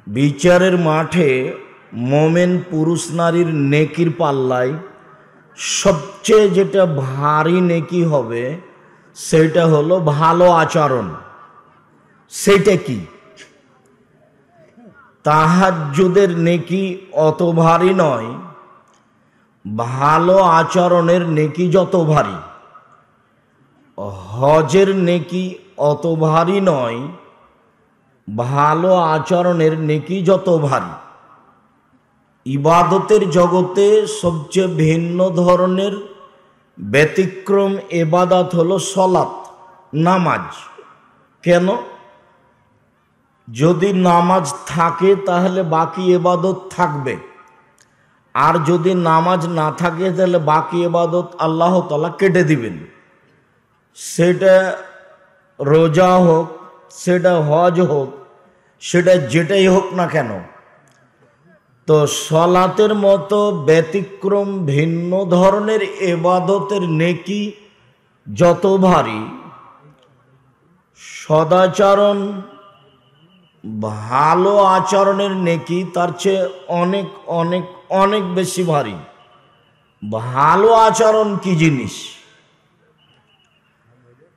বিচারের মাঠে মোমেন পুরুষ নারীর নেকির পাল্লায় সবচেয়ে যেটা ভারী নেকি হবে সেটা হলো ভালো আচরণ। সেটা কি? তাহাজ্জুদের নেকি অত ভারী নয়, ভালো আচরণের নেকি যত ভারী। হজের নেকি অত ভারী নয়, ভালো আচরণের নেকি যত ভারী। ইবাদতের জগতে সবচেয়ে ভিন্ন ধরনের ব্যতিক্রম ইবাদত হলো সলাত, নামাজ। কেন? যদি নামাজ থাকে তাহলে বাকি ইবাদত থাকবে, আর যদি নামাজ না থাকে তাহলে বাকি ইবাদত আল্লাহ তাআলা কেটে দিবেন। সেটা রোজা হোক, সেটা হজ হোক, সেটা যেটাই হোক না কেন। তো সলাতের মতো ব্যতিক্রম ভিন্ন ধরনের ইবাদতের নেকি যত ভারী, সদাচরণ ভালো আচরণের নেকি তার চেয়ে অনেক অনেক অনেক বেশি ভারী। ভালো আচরণ কি জিনিস?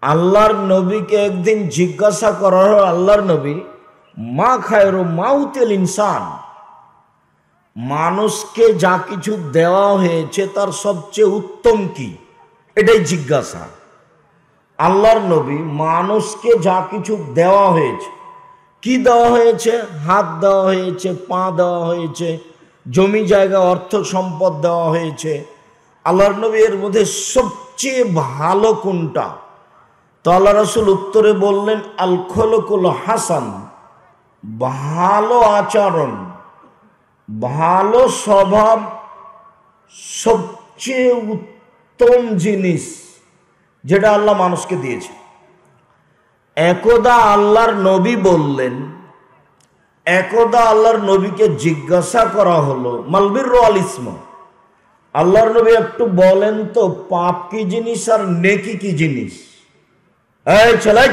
আল্লাহর নবীকে একদিন জিজ্ঞাসা করা হলো, আল্লাহর নবী, মা খায়রু মাউতিল ইনসান, মানুষকে যা কিছু দেওয়া হয়েছে তার সবচেয়ে উত্তম কি? এটাই জিজ্ঞাসা। আল্লাহর নবী, মানুষকে যা কিছু দেওয়া হয়েছে, কি দেওয়া হয়েছে? হাত দেওয়া হয়েছে, পা দেওয়া হয়েছে, জমি জায়গা অর্থ সম্পদ দেওয়া হয়েছে। আল্লাহর নবী, এর মধ্যে সবচেয়ে ভালো কোনটা? তো আল্লাহ রাসূল উত্তরে বললেন, আল খুলুকুল হাসান, ভালো আচরণ, ভালো স্বভাব সবচেয়ে উত্তম জিনিস যেটা আল্লাহ মানুষকে দিয়েছে। একদা আল্লাহর নবী বললেন, একদা আল্লাহর নবীকে জিজ্ঞাসা করা হলো, মালবির আল ইসম, আল্লাহর নবী একটু বলেন তো পাপ কি জিনিস আর নেকি কি জিনিস? এই ছেলে,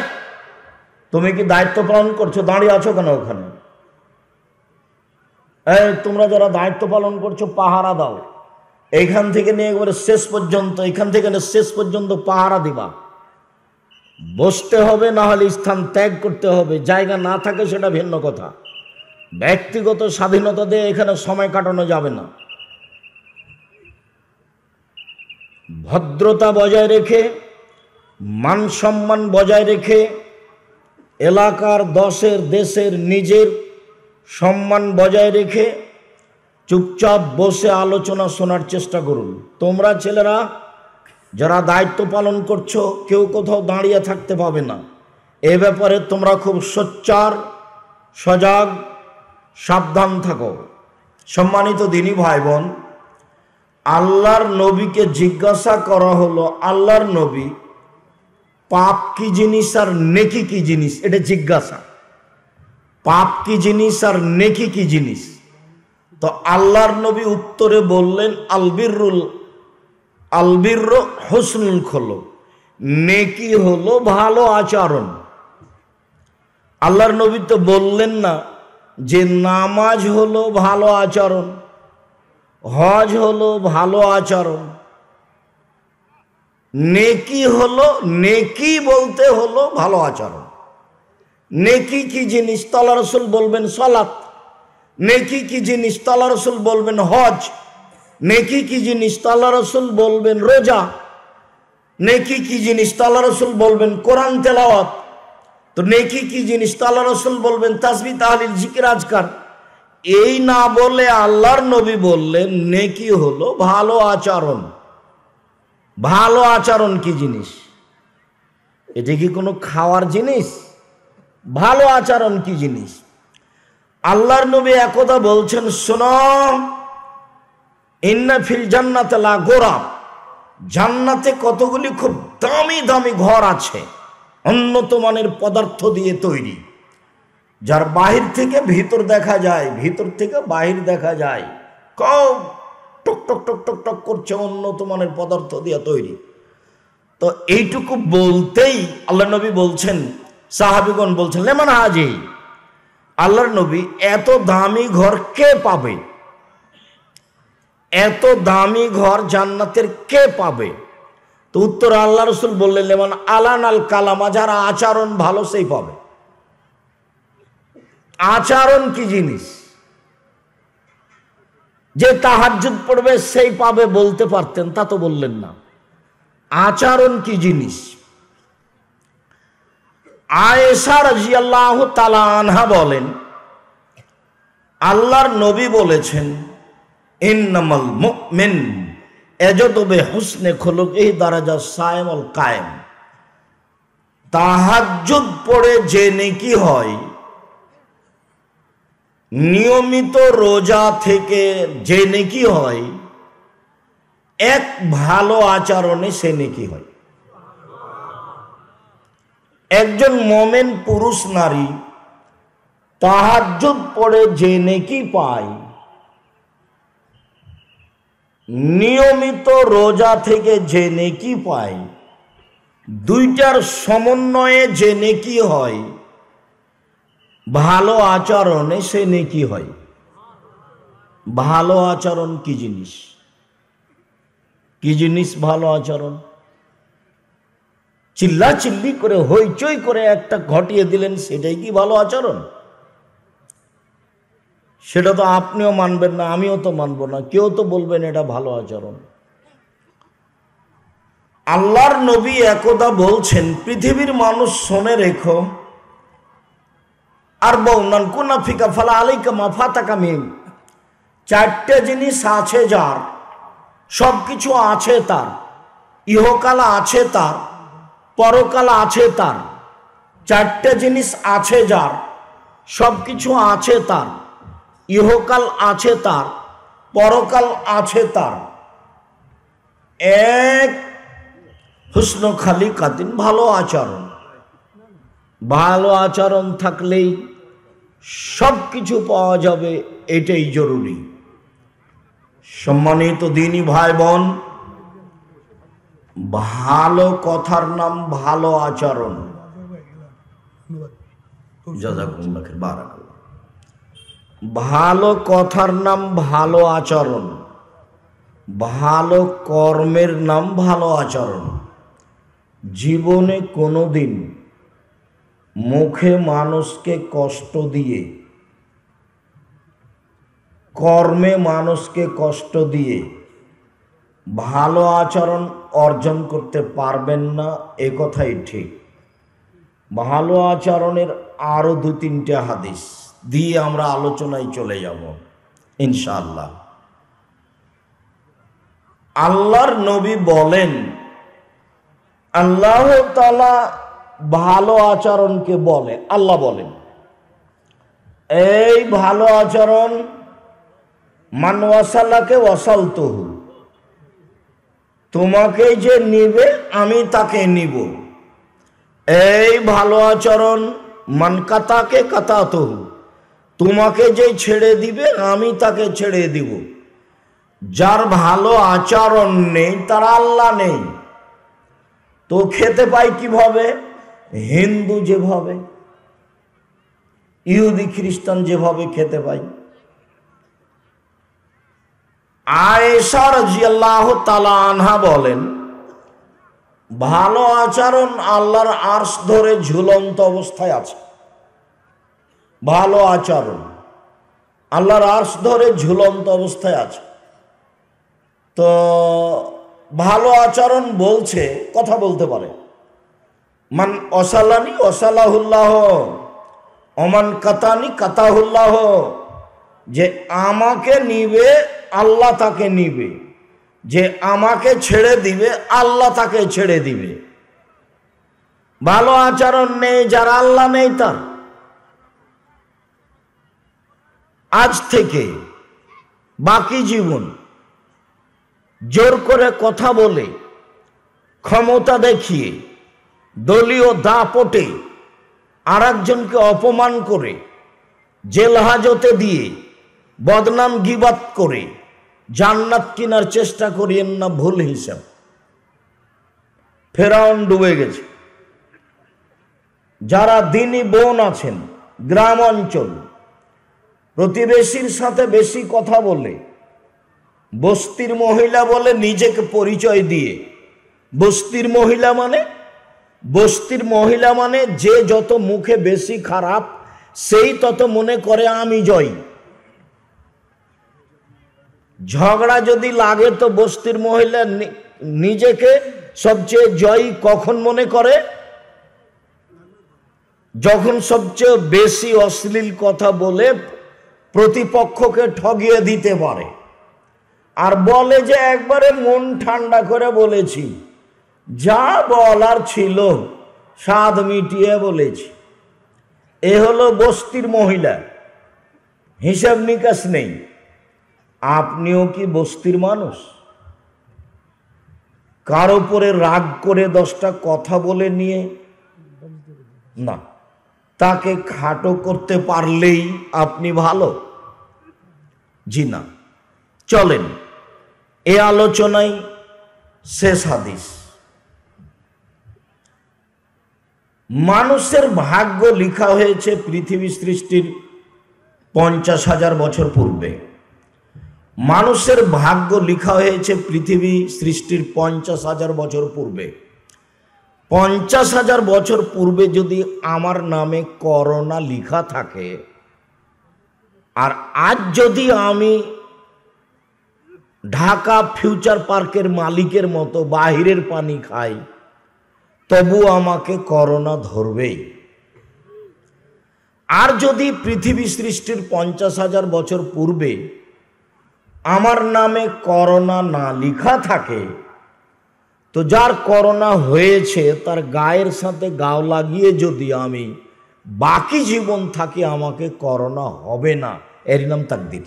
তুমি কি দায়িত্ব পালন করছো? দাঁড়িয়ে আছো কেন ওখানে? এই তোমরা যারা দায়িত্ব পালন করছো পাহারা দাও। এইখান থেকে নিয়ে একবারে শেষ পর্যন্ত, এখান থেকে শেষ পর্যন্ত পাহারা দিবা। বসতে হবে, না হলে স্থান ত্যাগ করতে হবে। জায়গা না থাকে সেটা ভিন্ন কথা। ব্যক্তিগত স্বাধীনতা দিয়ে এখানে সময় কাটানো যাবে না। ভদ্রতা বজায় রেখে, মান সম্মান বজায় রেখে, এলাকার, দশের, দেশের, নিজের সম্মান বজায় রেখে চুপচাপ বসে আলোচনা শোনার চেষ্টা করুন। তোমরা ছেলেরা যারা দায়িত্ব পালন করছো, কেউ কোথাও দাঁড়িয়ে থাকতে পাবে না। এ ব্যাপারে তোমরা খুব সোচ্চার, সজাগ, সাবধান থাকো। সম্মানিত দিনী ভাই বোন, আল্লাহর নবীকে জিজ্ঞাসা করা হলো, আল্লাহর নবী, পাপ কি জিনিস আর নেকি কি জিনিস? এটা জিজ্ঞাসা। পাপ কি জিনিস আর নেকি কি জিনিস? তো আল্লাহর নবী উত্তরে বললেন, আলবির হুসনুল খুলুক, নেকি হলো ভালো আচরণ। আল্লাহর নবী তো বললেন না যে নামাজ হলো ভালো আচরণ, হজ হলো ভালো আচরণ। নেকি হলো, নেকি বলতে হলো ভালো আচরণ। নেকি কি জিনিস? আল্লাহ রাসূল বলবেন সালাত। নেকি কি জিনিস? আল্লাহ রাসূল বলবেন হজ। নেকি কি জিনিস? আল্লাহ রাসূল বলবেন রোজা। নেকি কি জিনিস? আল্লাহ রাসূল বলবেন কোরআন তেলাওয়াত। তো নেকি কি জিনিস? আল্লাহ রাসূল বলবেন তাসবিহ, তাহলিল, জিকির, আজকার। এই না বলে আল্লাহর নবী বললেন নেকি হলো ভালো আচরণ। ভালো আচরণ কি জিনিস? এটা কি কোনো খাওয়ার জিনিস? ভালো আচরণ কি জিনিস? আল্লাহর নবী একদা বলছেন, শোনো, ইন্না ফিল জান্নাতে লা গোরাব, জান্নাতে কতগুলি খুব দামি দামি ঘর আছে, উন্নত মানের পদার্থ দিয়ে তৈরি, যার বাহির থেকে ভিতর দেখা যায়, ভিতর থেকে বাহির দেখা যায়, খুব টক টক টক টক টক করছে, উন্নত মানের পদার্থ দিয়ে তৈরি। তো এইটুকু বলতেই আল্লাহ নবী বলছেন, সাহাবীগণ বলছেন, লেমান হাজি, আল্লাহর নবী, এত দামি ঘর কে পাবে? এত দামি ঘর জান্নাতের কে পাবে? তো উত্তর আল্লাহ রসুল বললেন, যেমন আলান আল কালামা, যারা আচরণ ভালো সেই পাবে। আচরণ কি জিনিস? যে তাহাজ্জুদ পড়বে সেই পাবে বলতে পারতেন, তা তো বললেন না। আচরণ কি জিনিস? আয়েশা রাদিয়াল্লাহু তাআলা আনহা বলেন, আল্লাহর নবী বলেছেন, ইন্নামাল মুমিন ইয়াজদু বিহুসনি খুলুকিহি দারাজা সায়েমুল কায়েম। তাহাজ্জুদ পড়ে যে নেকি হয়, নিয়মিত রোজা থেকে যে নেকি হয়, এক ভালো আচরণে সে নেকি হয়। একজন মোমেন পুরুষ নারী তাহাজ্জুদ পড়ে যে নেকি পায়, নিয়মিত রোজা থেকে যে নেকি পায়, দুইটার সমন্বয়ে যে নেকি হয়, ভালো আচরণে সে নেকি হয়। ভালো আচরণ কি জিনিস? কি জিনিস ভালো আচরণ? চিল্লা চিল্লি করে হইচই করে একটা ঘটিয়ে দিলেন, সেটাই কি ভালো আচরণ? সেটা তো আপনিও মানবেন না, আমিও তো মানব না, কেউ তো বলবেন এটা ভালো আচরণ। আল্লাহর নবী একদা বলছেন, পৃথিবীর মানুষ শোনে রেখো, আর বউনান কুনা ফিকা ফালা আলাইকা মা ফাতাকা মিন, চারটে জিনিস আছে যার, সব কিছু আছে তার, ইহকাল আছে তার, পরকাল আছে তার। চারটে জিনিস আছে যার, সব কিছু আছে তার, ইহকাল আছে তার, পরকাল আছে তার। এক, হুসন খালিকাতিন, ভালো আচরণ। ভালো আচরণ থাকলেই সব কিছু পাওয়া যাবে, এটাই জরুরি। সম্মানিত দিনী ভাই বোন, ভালো কথার নাম ভালো আচরণ। ভালো কথার নাম ভালো আচরণ, ভালো কর্মের নাম ভালো আচরণ। জীবনে কোনোদিন মুখে মানুষকে কষ্ট দিয়ে, কর্মে মানুষকে কষ্ট দিয়ে ভালো আচরণ অর্জন করতে পারবেন না, এ কথাই ঠিক। ভালো আচরণের আরো 2-3টে হাদিস দিয়ে আমরা আলোচনায় চলে যাব ইনশাআল্লাহ। আল্লাহর নবী বলেন, আল্লাহ তাআলা ভালো আচরণকে বলে, আল্লাহ বলেন, এই ভালো আচরণ, মান ওয়াসালাকে ওয়াসালতুহু, তোমাকে যে নিবে আমি তাকে নিব। এই ভালো আচরণ, মান কাতাকে কাতাতুহু, তোমাকে যে ছেড়ে দিবে আমি তাকে ছেড়ে দিব। যার ভালো আচরণ নেই তার আল্লাহ নেই। তো খেতে পাই কিভাবে? হিন্দু যেভাবে, ইহুদি খ্রিস্টান যেভাবে খেতে পাই। আয়েশা রাদিয়াল্লাহু তাআলা আনহা বলেন, ভালো আচরণ আল্লাহর আরশ ধরে ঝুলন্ত অবস্থায় আছে। ভালো আচরণ আল্লাহর আরশ ধরে ঝুলন্ত অবস্থায় আছে। তো ভালো আচরণ বলছে, কথা বলতে পারে, মান অসালানি অসালাহুল্লাহ, অমান কাতানি কাতাহুল্লাহ, যে আমাকে নিবে আল্লাহ তাকে নিবে, যে আমাকে ছেড়ে দিবে আল্লাহ তাকে ছেড়ে দিবে। ভালো আচরণ নেই যার, আল্লাহ নেই তার। আজ থেকে বাকি জীবন জোর করে কথা বলে, ক্ষমতা দেখিয়ে, দলীয় দাপটে আর একজনকে অপমান করে, জেল হাজতে দিয়ে, বদনাম গীবাত করে জান্নাত কেনার চেষ্টা করিয়েন না, ভুল হিসাব। ফেরাউন ডুবে গেছে। যারা দিনী বোন আছেন গ্রাম অঞ্চল, প্রতিবেশীর সাথে বেশি কথা বলে, বস্তির মহিলা বলে নিজেকে পরিচয় দিয়ে। বস্তির মহিলা মানে যে যত মুখে বেশি খারাপ সেই তত মনে করে আমি জয়ী। ঝগড়া যদি লাগে তো বস্তির মহিলা নিজেকে সবচেয়ে জয়ী কখন মনে করে? যখন সবচেয়ে বেশি অশ্লীল কথা বলে প্রতিপক্ষকে ঠগিয়ে দিতে পারে, আর বলে যে একবারে মন ঠান্ডা করে বলেছি, যা বলার ছিল স্বাদ মিটিয়ে বলেছি। এ হলো বস্তির মহিলা, হিসাব নিকাশ নেই। আপনিও কি বস্তির মানুষ? কার উপরে রাগ করে 10টা কথা বলে নিয়ে না, তাকে খাটো করতে পারলেই আপনি ভালো? জি না। চলেন এ আলোচনায় শেষ হাদিস। মানুষের ভাগ্য লেখা হয়েছে পৃথিবী সৃষ্টির 50,000 বছর পূর্বে। মানুষের ভাগ্য লেখা হয়েছে পৃথিবী সৃষ্টির 50,000 বছর পূর্বে। 50,000 বছর পূর্বে যদি আমার নামে করোনা লেখা থাকে, আর আজ যদি আমি ঢাকা ফিউচার পার্কের মালিকের মতো বাহিরের পানি খাই, তবু আমাকে করোনা ধরবেই। আর যদি পৃথিবী সৃষ্টির 50,000 বছর পূর্বে আমার নামে করোনা না লেখা থাকে, তো যার করোনা হয়েছে তার গায়ের সাথে গাও লাগিয়ে যদি আমি বাকি জীবন থাকি, আমাকে করোনা হবে না। এরই নাম তাকদীর,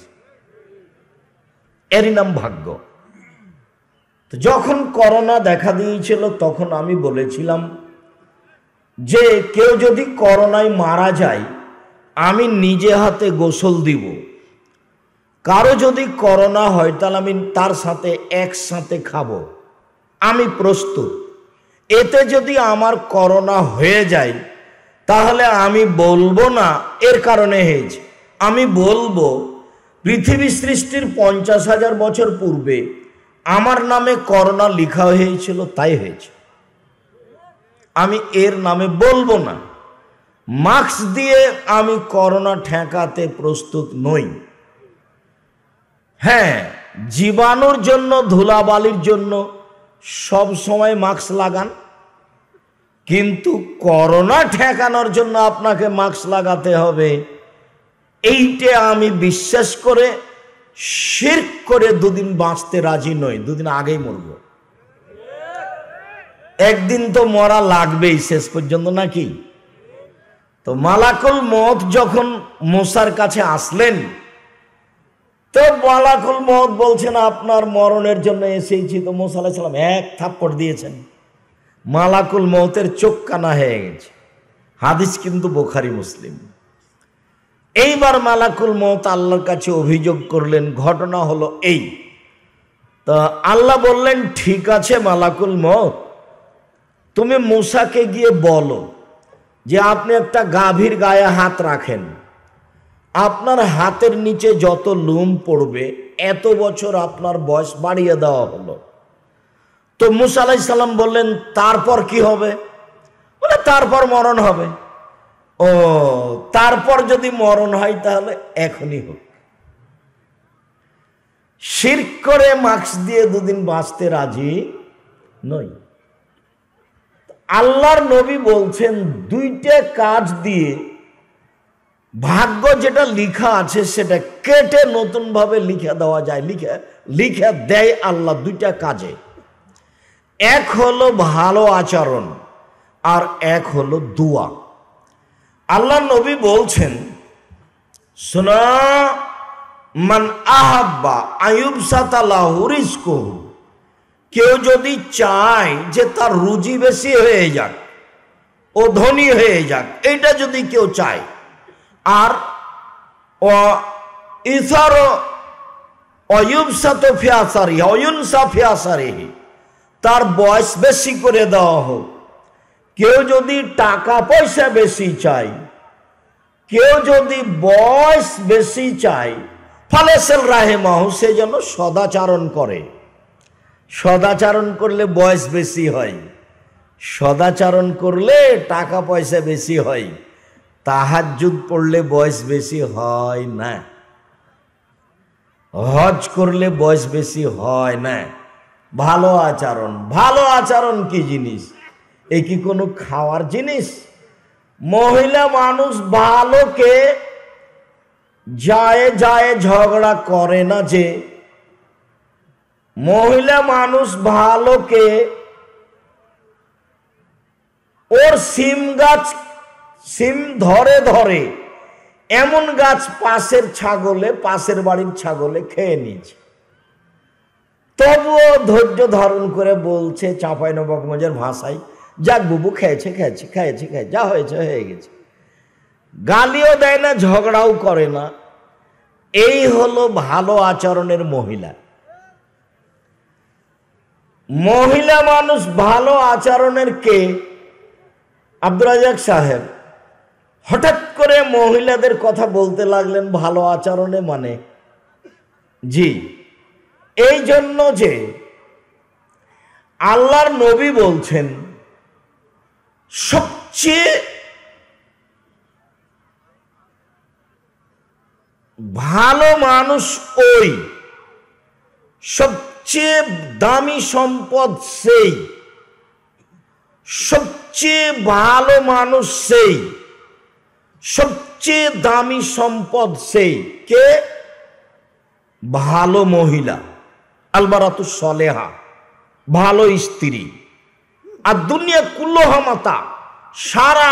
এরই নাম ভাগ্য। তো যখন করোনা দেখা দিয়েছিল তখন আমি বলেছিলাম যে কেউ যদি করোনায় মারা যায় আমি নিজে হাতে গোসল দিব। কারো যদি করোনা হয় তাহলে আমি তার সাথে একসাথে খাবো, আমি প্রস্তুত। এতে যদি আমার করোনা হয়ে যায় তাহলে আমি বলবো না এর কারণে হয়েছে, আমি বলবো পৃথিবী সৃষ্টির 50,000 বছর পূর্বে আমার নামে করোনা লেখা হয়েছিল, তাই হয়েছে। আমি এর নামে বলবো না। মাস্ক দিয়ে আমি করোনা ঠেকাতে প্রস্তুত নই। হ্যাঁ, জীবাণুর জন্য, ধুলাবালির জন্য সব সময় মাস্ক লাগান, কিন্তু করোনা ঠেকানোর জন্য আপনাকে মাস্ক লাগাতে হবে, এইটা আমি বিশ্বাস করে শিরক করে 2 দিন বাঁচতে রাজি নই। 2 দিন আগেই মরব। একদিন তো মরা লাগবেই শেষ পর্যন্ত, নাকি? তো মালাকুল মউত যখন মুসার কাছে আসলেন, তো মালাকুল মউত বলছেন আপনার মরণের জন্য এসেছি। তো মুসা আলাইহিস সালাম এক থাপ্পড় দিয়েছেন, মালাকুল মউতের চোখ কানা হয়ে গেছে। হাদিস কিন্তু বুখারী মুসলিম। এইবার মালাকুল মউত আল্লাহর কাছে অভিযোগ করলেন। ঘটনা হলো এই। তো আল্লাহ বললেন, ঠিক আছে মালাকুল মউত, তুমি মুসাকে গিয়ে বলো যে আপনি একটা গাভীর গায়ে হাত রাখেন, আপনার হাতের নিচে যত লোম পড়বে এত বছর আপনার বয়স বাড়িয়ে দেওয়া হলো। তো মুসা আলাইহিস সালাম বললেন, তারপর কি হবে? বলে তারপর মরণ হবে। ও, তারপর যদি মরণ হয় তাহলে এখনই হোক। শিরক করে মাস্ক দিয়ে 2 দিন বাঁচতে রাজি নই। আল্লাহর নবী বলছেন 2টা কাজ দিয়ে ভাগ্য যেটা লেখা আছে সেটা কেটে নতুন ভাবে লিখে দেওয়া যায়, লিখে দেয় আল্লাহ 2টা কাজে। এক হলো ভালো আচরণ আর এক হলো দোয়া। আল্লাহ নবী বলছেন, শোনা, মান আহাব্বা আয়ুবসাতা লাহু রিজকুহু, কেউ যদি চায় যে তার রুজি বেশি হয়ে যাক, ও ধনী হয়ে যাক, এটা যদি কেউ চায়, আর ইসার অয়ুবসাত ফিয়াসারি অয়ুনসা ফিয়াসারিহি, তার বয়স বেশি করে দেওয়া হোক। কেউ যদি টাকা পয়সা বেশি চায়, কেউ যদি বয়স বেশি চায় ফালেসেল রাহেমাহু, সে যেন সদাচারণ করে। সদাচারণ করলে বয়স বেশি হয়, সদাচারণ করলে টাকা পয়সা বেশি হয়, তাহাজ্জুদ পড়লে বয়স বেশি হয় না, হজ করলে বয়স বেশি হয় না। ভালো আচরণ, ভালো আচরণ কি জিনিস? এ কি কোনো খাওয়ার জিনিস? মহিলা মানুষ ভালোকে যায় যায় ঝগড়া করে না, যে মহিলা মানুষ ভালোকে ওর সিম গাছ, সিম ধরে ধরে এমন গাছ পাশের ছাগলে, পাশের বাড়ির ছাগলে খেয়ে নিয়েছে, তবুও ধৈর্য ধারণ করে বলছে চাঁপাইনবাবগঞ্জের ভাষায়, যাক বুবু, খেয়েছে খেয়েছে খেয়েছে খেয়েছে, যা হয়েছে হয়ে গেছে। গালিও দেয় না, ঝগড়াও করে না। এই হলো ভালো আচরণের মহিলা। মহিলা মানুষ ভালো আচরণের কে? আব্দুর রাজ্জাক সাহেব হঠাৎ করে মহিলাদের কথা বলতে লাগলেন ভালো আচরণে, মানে জি, এই জন্য যে আল্লাহর নবী বলছেন সবচেয়ে ভালো মানুষ ওই, সবচেয়ে দামি সম্পদ সেই, সবচেয়ে ভালো মানুষ সেই, সবচেয়ে দামি সম্পদ সেই কে? ভালো মহিলা, আলমারাতু সলেহা, ভালো স্ত্রী। আর দুনিয়া কুল্লুহা মাতা, সারা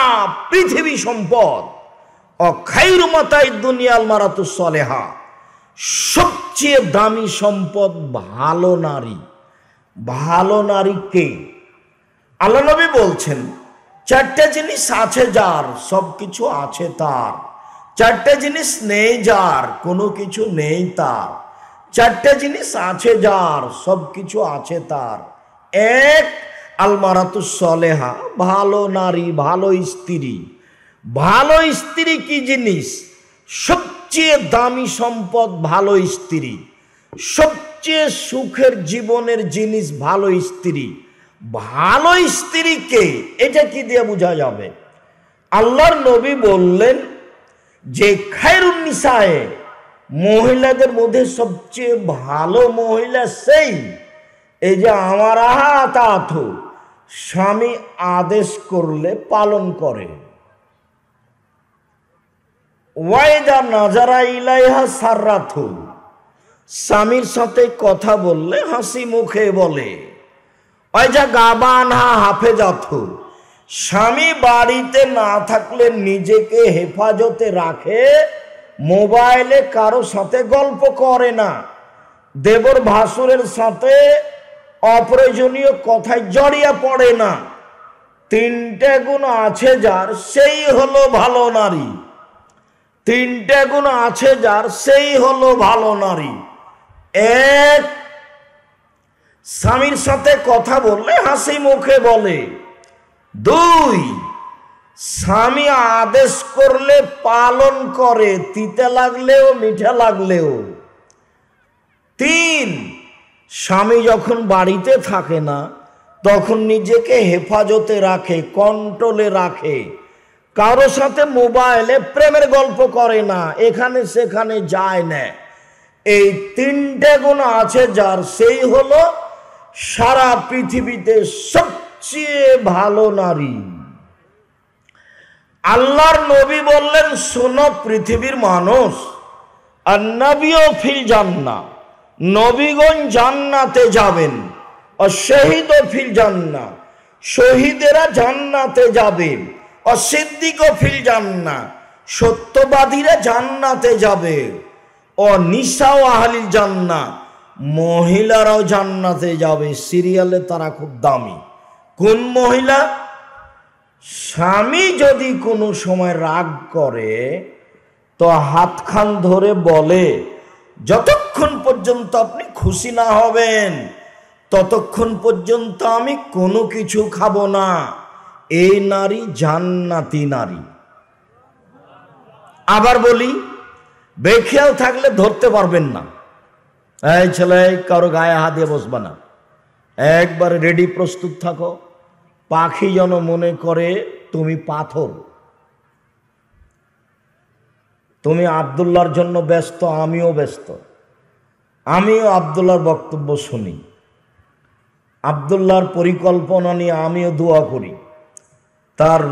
পৃথিবী সম্পদ। ও খায়রু মাতাই দুনিয়া আলমারাতু সলেহা, সবচেয়ে দামি সম্পদ ভালো নারী। ভালো নারী কে? আল্লাহ নবী বলছেন চারটে জিনিস আছে যার, সবকিছু আছে তার। চারটে জিনিস নেই যার, কোনো কিছু নেই তার। চারটে জিনিস আছে যার, সবকিছু আছে তার। এক, আলমারাতু সলেহা, ভালো নারী, ভালো স্ত্রী। ভালো স্ত্রী কি জিনিস? সবচেয়ে দামি সম্পদ ভালো স্ত্রী, সবচেয়ে সুখের জীবনের জিনিস ভালো স্ত্রী। ভালো স্ত্রীকে এটা কি দিয়ে বোঝা যাবে? আল্লাহর নবী বললেন যে খায়রুন নিসায়ে, মহিলাদের মধ্যে সবচেয়ে ভালো মহিলা সেই, এই যে আমার আহাত, স্বামী আদেশ করলে পালন করে। ওয়াইদা নাজারা ইলাইহা সাররাথু, স্বামীর সাথে কথা বললে হাসি মুখে বলে। ওয়াইজা গাবানহা হাফেজাথু, স্বামী বাড়িতে না থাকলে নিজেকে হেফাজতে রাখে, মোবাইলে কারো সাথে গল্প করে না, দেবর ভাসুরের সাথে অপ্রয়োজনীয় কথায় জড়িয়ে পড়ে না। তিনটে গুণ আছে যার, সেই হলো ভালো নারী। তিনটে গুণ আছে যার, সেই হলো ভালো নারী। এক, স্বামীর সাথে কথা বললে হাসি মুখে বলে। দুই, স্বামী আদেশ করলে পালন করে, তিতে লাগলেও মিঠা লাগলেও। তিন, স্বামী যখন বাড়িতে থাকে না তখন নিজেকে হেফাজতে রাখে, কন্ট্রোলে রাখে, কারো সাথে মোবাইলে প্রেমের গল্প করে না, এখানে সেখানে যায় না। এই তিনটে গুণ আছে যার, সেই হলো সারা পৃথিবীতে সবচেয়ে ভালো নারী। আল্লাহর নবী বললেন, শোনো পৃথিবীর মানুষ, আর নবীও ফিল জান্নাহ, নবীগণ জান্নাতে যাবেন। আর শহীদও ফিল জান্নাহ, শহীদেরা জান্নাতে যাবে। আর সিদ্দিকও ফিল জান্নাহ, সত্যবাদীরা জান্নাতে যাবে। ও নিসাও আহলিল জান্নাহ, মহিলারাও জান্নাতে যাবে। সিরিয়ালে তারা খুব দামি। কোন মহিলা? স্বামী যদি কোনো সময় রাগ করে তো হাতখান ধরে বলে, যতক্ষণ পর্যন্ত আপনি খুশি না হবেন ততক্ষণ পর্যন্ত আমি কোনো কিছু খাবো না। এই নারী জান্নাতি নারী। আবার বলি, বেখেয়াল থাকলে ধরতে পারবেন না। এই ছেলে, কারো গায়ে হাত দিয়ে বসবা না, একবার রেডি প্রস্তুত থাকো। পাখি যেন মনে করে তুমি পাথর। তুমি আব্দুল্লাহর জন্য ব্যস্ত, আমিও ব্যস্ত। আমিও আব্দুল্লাহর বক্তব্য শুনি, আব্দুল্লাহর পরিকল্পনা নিয়ে আমিও দোয়া করি। তার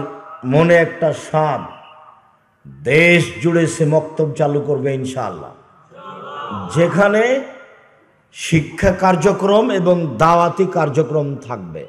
মনে একটা স্বাদ, দেশ জুড়ে সে মক্তব চালু করবে ইনশাআল্লাহ, যেখানে শিক্ষা কার্যক্রম এবং দাওয়াতি কার্যক্রম থাকবে।